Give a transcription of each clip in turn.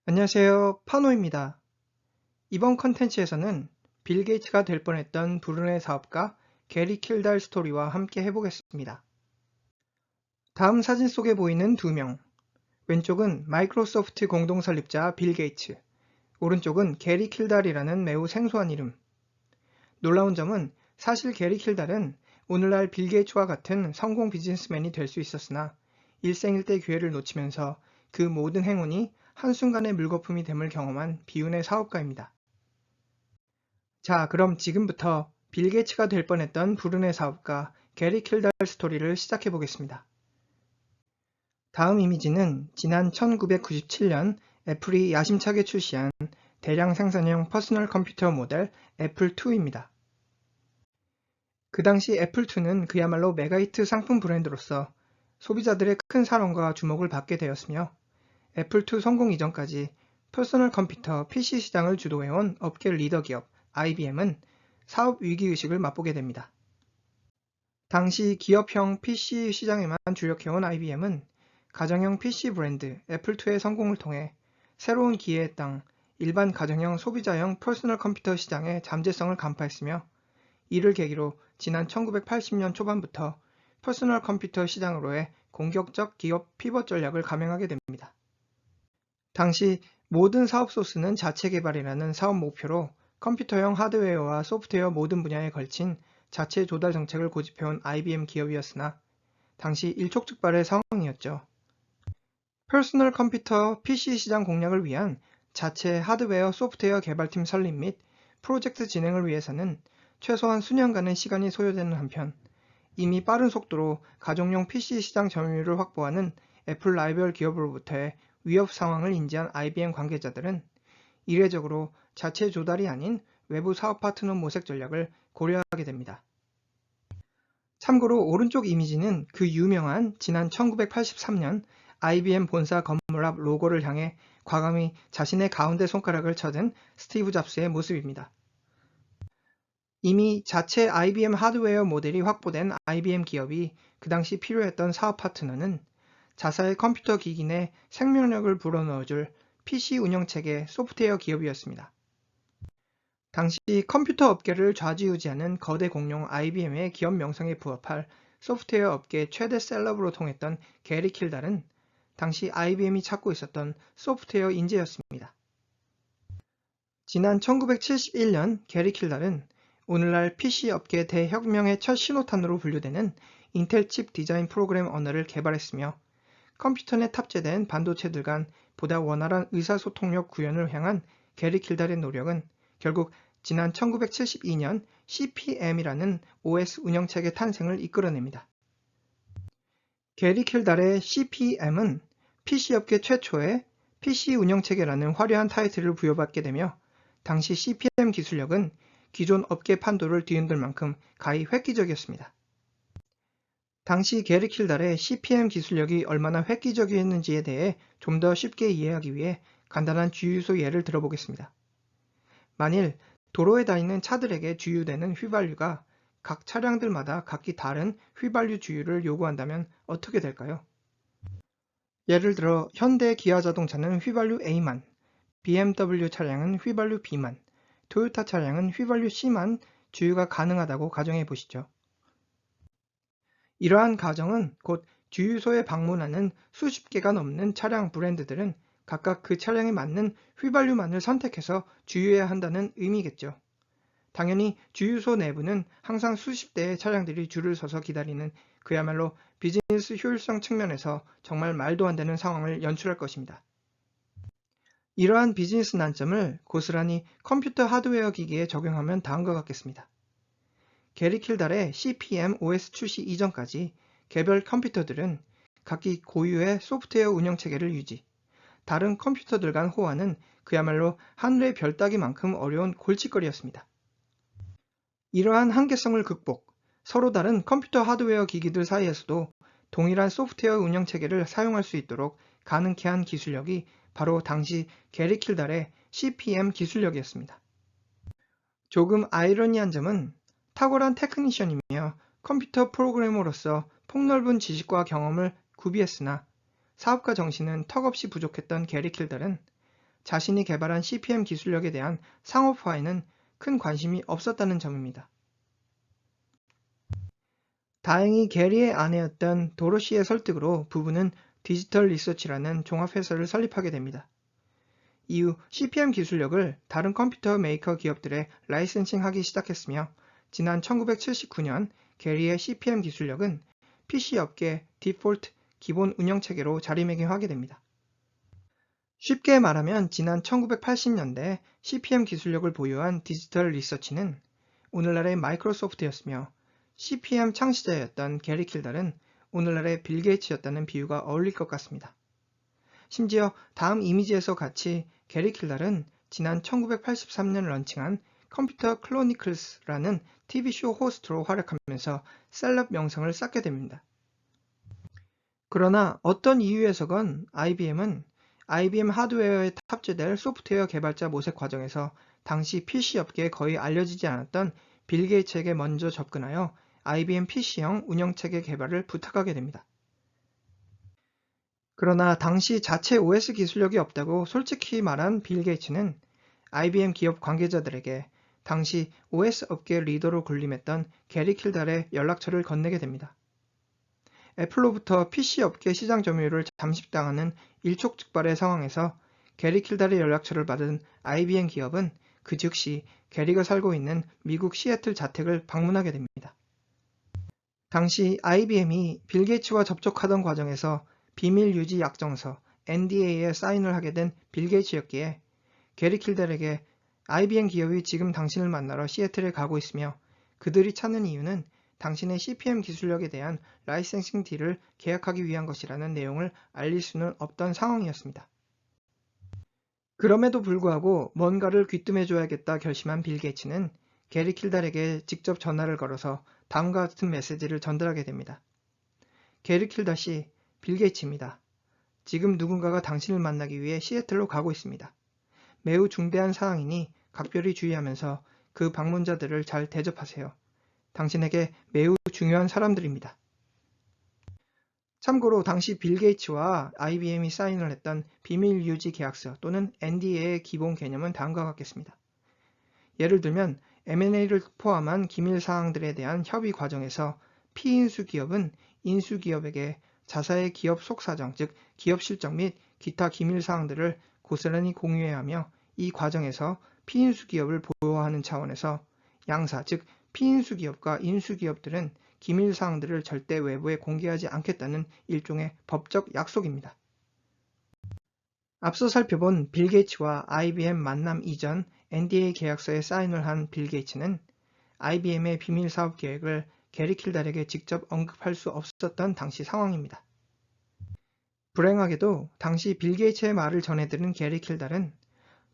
안녕하세요. 파노입니다. 이번 컨텐츠에서는 빌 게이츠가 될 뻔했던 불운의 사업가 게리 킬달 스토리와 함께 해보겠습니다. 다음 사진 속에 보이는 두 명, 왼쪽은 마이크로소프트 공동 설립자 빌 게이츠, 오른쪽은 게리 킬달이라는 매우 생소한 이름. 놀라운 점은 사실 게리 킬달은 오늘날 빌 게이츠와 같은 성공 비즈니스맨이 될 수 있었으나 일생일대 기회를 놓치면서 그 모든 행운이 한순간의 물거품이 됨을 경험한 비운의 사업가입니다. 자, 그럼 지금부터 빌 게이츠가 될 뻔했던 불운의 사업가 게리 킬달 스토리를 시작해 보겠습니다. 다음 이미지는 지난 1997년 애플이 야심차게 출시한 대량 생산형 퍼스널 컴퓨터 모델 애플2입니다. 그 당시 애플2는 그야말로 메가히트 상품 브랜드로서 소비자들의 큰 사랑과 주목을 받게 되었으며 애플2 성공 이전까지 퍼스널 컴퓨터 PC 시장을 주도해온 업계 리더 기업 IBM은 사업 위기의식을 맛보게 됩니다. 당시 기업형 PC 시장에만 주력해온 IBM은 가정형 PC 브랜드 애플2의 성공을 통해 새로운 기회의 땅, 일반 가정형 소비자형 퍼스널 컴퓨터 시장의 잠재성을 간파했으며 이를 계기로 지난 1980년 초반부터 퍼스널 컴퓨터 시장으로의 공격적 기업 피벗 전략을 감행하게 됩니다. 당시 모든 사업 소스는 자체 개발이라는 사업 목표로 컴퓨터형 하드웨어와 소프트웨어 모든 분야에 걸친 자체 조달 정책을 고집해온 IBM 기업이었으나 당시 일촉즉발의 상황이었죠. 퍼스널 컴퓨터 PC 시장 공략을 위한 자체 하드웨어 소프트웨어 개발팀 설립 및 프로젝트 진행을 위해서는 최소한 수년간의 시간이 소요되는 한편 이미 빠른 속도로 가정용 PC 시장 점유율을 확보하는 애플 라이벌 기업으로부터의 위협 상황을 인지한 IBM 관계자들은 이례적으로 자체 조달이 아닌 외부 사업 파트너 모색 전략을 고려하게 됩니다. 참고로 오른쪽 이미지는 그 유명한 지난 1983년 IBM 본사 건물 앞 로고를 향해 과감히 자신의 가운데 손가락을 쳐든 스티브 잡스의 모습입니다. 이미 자체 IBM 하드웨어 모델이 확보된 IBM 기업이 그 당시 필요했던 사업 파트너는 자사의 컴퓨터 기기 내 생명력을 불어넣어줄 PC 운영체계 소프트웨어 기업이었습니다. 당시 컴퓨터 업계를 좌지우지하는 거대 공룡 IBM의 기업 명성에 부합할 소프트웨어 업계 최대 셀럽으로 통했던 게리 킬달은 당시 IBM이 찾고 있었던 소프트웨어 인재였습니다. 지난 1971년 게리 킬달은 오늘날 PC 업계 대혁명의 첫 신호탄으로 분류되는 인텔 칩 디자인 프로그램 언어를 개발했으며 컴퓨터 내 탑재된 반도체들 간 보다 원활한 의사소통력 구현을 향한 게리 킬달의 노력은 결국 지난 1972년 CP/M이라는 OS 운영체계 탄생을 이끌어냅니다. 게리 킬달의 CP/M은 PC 업계 최초의 PC 운영체계라는 화려한 타이틀을 부여받게 되며 당시 CP/M 기술력은 기존 업계 판도를 뒤흔들 만큼 가히 획기적이었습니다. 당시 게리 킬달의 CP/M 기술력이 얼마나 획기적이었는지에 대해 좀 더 쉽게 이해하기 위해 간단한 주유소 예를 들어보겠습니다. 만일 도로에 다니는 차들에게 주유되는 휘발유가 각 차량들마다 각기 다른 휘발유 주유를 요구한다면 어떻게 될까요? 예를 들어 현대 기아자동차는 휘발유 A만, BMW 차량은 휘발유 B만, 토요타 차량은 휘발유 C만 주유가 가능하다고 가정해 보시죠. 이러한 가정은 곧 주유소에 방문하는 수십 개가 넘는 차량 브랜드들은 각각 그 차량에 맞는 휘발유만을 선택해서 주유해야 한다는 의미겠죠. 당연히 주유소 내부는 항상 수십 대의 차량들이 줄을 서서 기다리는 그야말로 비즈니스 효율성 측면에서 정말 말도 안 되는 상황을 연출할 것입니다. 이러한 비즈니스 난점을 고스란히 컴퓨터 하드웨어 기기에 적용하면 다음과 같겠습니다. 게리 킬달의 CP/M OS 출시 이전까지 개별 컴퓨터들은 각기 고유의 소프트웨어 운영체계를 유지, 다른 컴퓨터들 간 호환은 그야말로 하늘의 별 따기만큼 어려운 골칫거리였습니다. 이러한 한계성을 극복, 서로 다른 컴퓨터 하드웨어 기기들 사이에서도 동일한 소프트웨어 운영체계를 사용할 수 있도록 가능케 한 기술력이 바로 당시 게리 킬달의 CP/M 기술력이었습니다. 조금 아이러니한 점은 탁월한 테크니션이며 컴퓨터 프로그래머로서 폭넓은 지식과 경험을 구비했으나 사업가 정신은 턱없이 부족했던 게리 킬달은 자신이 개발한 CP/M 기술력에 대한 상업화에는 큰 관심이 없었다는 점입니다. 다행히 게리의 아내였던 도로시의 설득으로 부부는 디지털 리서치라는 종합회사를 설립하게 됩니다. 이후 CP/M 기술력을 다른 컴퓨터 메이커 기업들에 라이센싱하기 시작했으며 지난 1979년 게리의 CP/M 기술력은 PC 업계 디폴트 기본 운영체계로 자리매김하게 됩니다. 쉽게 말하면 지난 1980년대 CP/M 기술력을 보유한 디지털 리서치는 오늘날의 마이크로소프트였으며 CP/M 창시자였던 게리 킬달은 오늘날의 빌 게이츠였다는 비유가 어울릴 것 같습니다. 심지어 다음 이미지에서 같이 게리 킬달은 지난 1983년 런칭한 컴퓨터 크로니클스라는 TV쇼 호스트로 활약하면서 셀럽 명성을 쌓게 됩니다. 그러나 어떤 이유에서건 IBM은 IBM 하드웨어에 탑재될 소프트웨어 개발자 모색 과정에서 당시 PC 업계에 거의 알려지지 않았던 빌 게이츠에게 먼저 접근하여 IBM PC형 운영체계 개발을 부탁하게 됩니다. 그러나 당시 자체 OS 기술력이 없다고 솔직히 말한 빌 게이츠는 IBM 기업 관계자들에게 당시 OS 업계 리더로 군림했던 게리 킬달의 연락처를 건네게 됩니다. 애플로부터 PC 업계 시장 점유율을 잠식당하는 일촉즉발의 상황에서 게리 킬달의 연락처를 받은 IBM 기업은 그 즉시 게리가 살고 있는 미국 시애틀 자택을 방문하게 됩니다. 당시 IBM이 빌 게이츠와 접촉하던 과정에서 비밀 유지 약정서 NDA에 사인을 하게 된 빌 게이츠였기에 게리 킬달에게 IBM 기업이 지금 당신을 만나러 시애틀에 가고 있으며 그들이 찾는 이유는 당신의 CP/M 기술력에 대한 라이센싱 딜을 계약하기 위한 것이라는 내용을 알릴 수는 없던 상황이었습니다. 그럼에도 불구하고 뭔가를 귀뜸해줘야겠다 결심한 빌 게이츠는 게리 킬달에게 직접 전화를 걸어서 다음과 같은 메시지를 전달하게 됩니다. 게리 킬달 씨, 빌 게이츠입니다. 지금 누군가가 당신을 만나기 위해 시애틀로 가고 있습니다. 매우 중대한 사항이니 각별히 주의하면서 그 방문자들을 잘 대접하세요. 당신에게 매우 중요한 사람들입니다. 참고로 당시 빌 게이츠와 IBM이 사인을 했던 비밀 유지 계약서 또는 NDA의 기본 개념은 다음과 같겠습니다. 예를 들면 M&A를 포함한 기밀 사항들에 대한 협의 과정에서 피인수 기업은 인수 기업에게 자사의 기업 속사정, 즉 기업 실적 및 기타 기밀 사항들을 고스란히 공유해야 하며 이 과정에서 피인수 기업을 보호하는 차원에서 양사, 즉 피인수 기업과 인수 기업들은 기밀 사항들을 절대 외부에 공개하지 않겠다는 일종의 법적 약속입니다. 앞서 살펴본 빌 게이츠와 IBM 만남 이전 NDA 계약서에 사인을 한 빌 게이츠는 IBM의 비밀 사업 계획을 게리 킬달에게 직접 언급할 수 없었던 당시 상황입니다. 불행하게도 당시 빌 게이츠의 말을 전해들은 게리 킬달은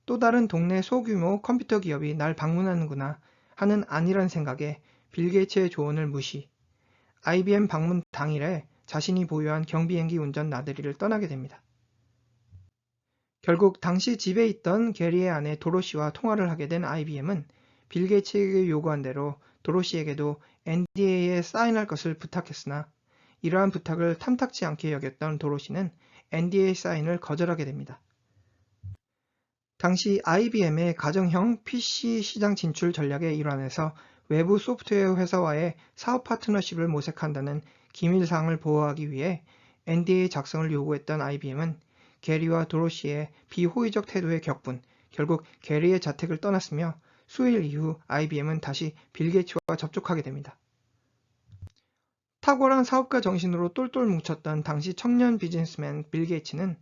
또 다른 동네 소규모 컴퓨터 기업이 날 방문하는구나 하는 안일한 생각에 빌 게이츠의 조언을 무시, IBM 방문 당일에 자신이 보유한 경비행기 운전 나들이를 떠나게 됩니다. 결국 당시 집에 있던 게리의 아내 도로시와 통화를 하게 된 IBM은 빌 게이츠에게 요구한 대로 도로시에게도 NDA에 사인할 것을 부탁했으나 이러한 부탁을 탐탁지 않게 여겼던 도로시는 NDA 사인을 거절하게 됩니다. 당시 IBM의 가정형 PC 시장 진출 전략의 일환에서 외부 소프트웨어 회사와의 사업 파트너십을 모색한다는 기밀사항을 보호하기 위해 NDA 작성을 요구했던 IBM은 게리와 도로시의 비호의적 태도에 격분, 결국 게리의 자택을 떠났으며 수일 이후 IBM은 다시 빌 게이츠와 접촉하게 됩니다. 탁월한 사업가 정신으로 똘똘 뭉쳤던 당시 청년 비즈니스맨 빌 게이츠는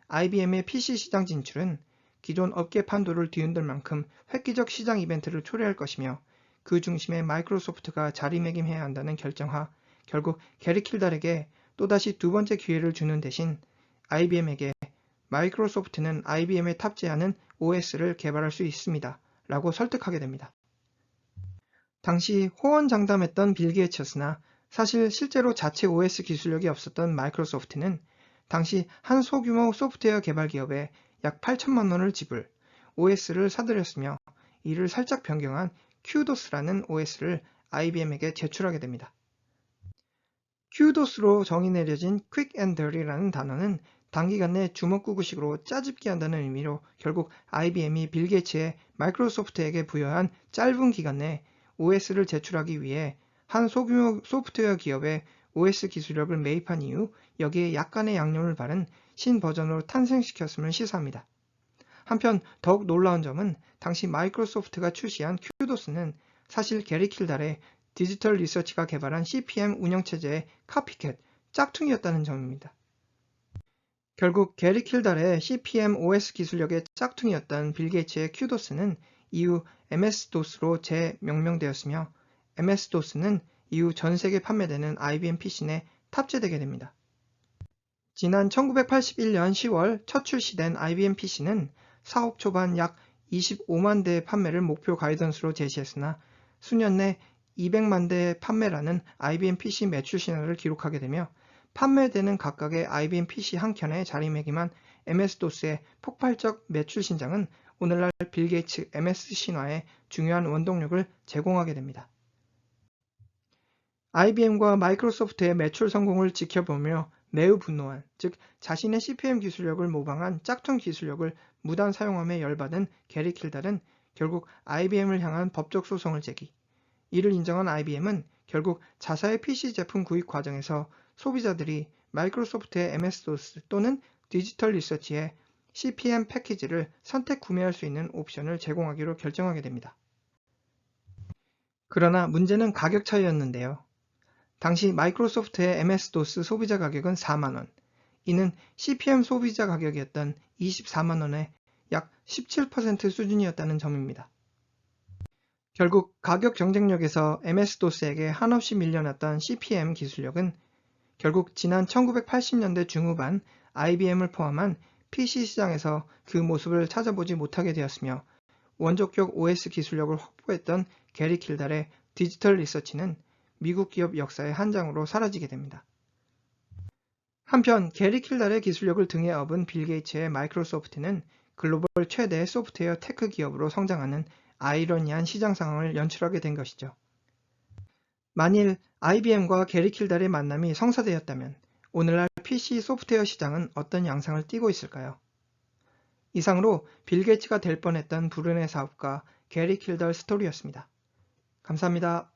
IBM의 PC 시장 진출은 기존 업계 판도를 뒤흔들 만큼 획기적 시장 이벤트를 초래할 것이며 그 중심에 마이크로소프트가 자리매김해야 한다는 결정하 결국 게리 킬달에게 또다시 두 번째 기회를 주는 대신 IBM에게 마이크로소프트는 IBM에 탑재하는 OS를 개발할 수 있습니다. 라고 설득하게 됩니다. 당시 호언장담했던 빌 게이츠였으나 사실 실제로 자체 OS 기술력이 없었던 마이크로소프트는 당시 한 소규모 소프트웨어 개발 기업에 약 8천만 원을 지불, OS를 사들였으며 이를 살짝 변경한 QDOS라는 OS를 IBM에게 제출하게 됩니다. QDOS로 정의 내려진 Quick and Dirty라는 단어는 단기간 내 주먹구구식으로 짜집기 한다는 의미로 결국 IBM이 빌 게이츠의 마이크로소프트에게 부여한 짧은 기간 내 OS를 제출하기 위해 한 소규모 소프트웨어 기업에 OS 기술력을 매입한 이후 여기에 약간의 양념을 바른 신버전으로 탄생시켰음을 시사합니다. 한편 더욱 놀라운 점은 당시 마이크로소프트가 출시한 큐도스는 사실 게리 킬달의 디지털 리서치가 개발한 CP/M 운영체제의 카피캣, 짝퉁이었다는 점입니다. 결국 게리 킬달의 CP/M OS 기술력의 짝퉁이었던 빌 게이츠의 큐도스는 이후 MS-DOS로 재명명되었으며 MS-DOS는 이후 전 세계 판매되는 IBM PC 내 탑재되게 됩니다. 지난 1981년 10월 첫 출시된 IBM PC는 사업 초반 약 25만 대의 판매를 목표 가이던스로 제시했으나 수년 내 200만 대의 판매라는 IBM PC 매출 신화를 기록하게 되며 판매되는 각각의 IBM PC 한 켠에 자리매김한 MS-DOS의 폭발적 매출 신장은 오늘날 빌 게이츠 MS 신화의 중요한 원동력을 제공하게 됩니다. IBM과 마이크로소프트의 매출 성공을 지켜보며 매우 분노한, 즉 자신의 CP/M 기술력을 모방한 짝퉁 기술력을 무단 사용함에 열받은 게리 킬달은 결국 IBM을 향한 법적 소송을 제기. 이를 인정한 IBM은 결국 자사의 PC 제품 구입 과정에서 소비자들이 마이크로소프트의 MS-DOS 또는 디지털 리서치의 CP/M 패키지를 선택 구매할 수 있는 옵션을 제공하기로 결정하게 됩니다. 그러나 문제는 가격 차이였는데요. 당시 마이크로소프트의 MS-DOS 소비자 가격은 4만원, 이는 CP/M 소비자 가격이었던 24만원의 약 17% 수준이었다는 점입니다. 결국 가격 경쟁력에서 MS-DOS에게 한없이 밀려났던 CP/M 기술력은 결국 지난 1980년대 중후반 IBM을 포함한 PC 시장에서 그 모습을 찾아보지 못하게 되었으며 원조격 OS 기술력을 확보했던 게리 킬달의 디지털 리서치는 미국 기업 역사의 한 장으로 사라지게 됩니다. 한편 게리 킬달의 기술력을 등에 업은 빌 게이츠의 마이크로소프트는 글로벌 최대 소프트웨어 테크 기업으로 성장하는 아이러니한 시장 상황을 연출하게 된 것이죠. 만일 IBM과 게리 킬달의 만남이 성사되었다면 오늘날 PC 소프트웨어 시장은 어떤 양상을 띠고 있을까요? 이상으로 빌 게이츠가 될 뻔했던 불운의 사업가 게리 킬달 스토리였습니다. 감사합니다.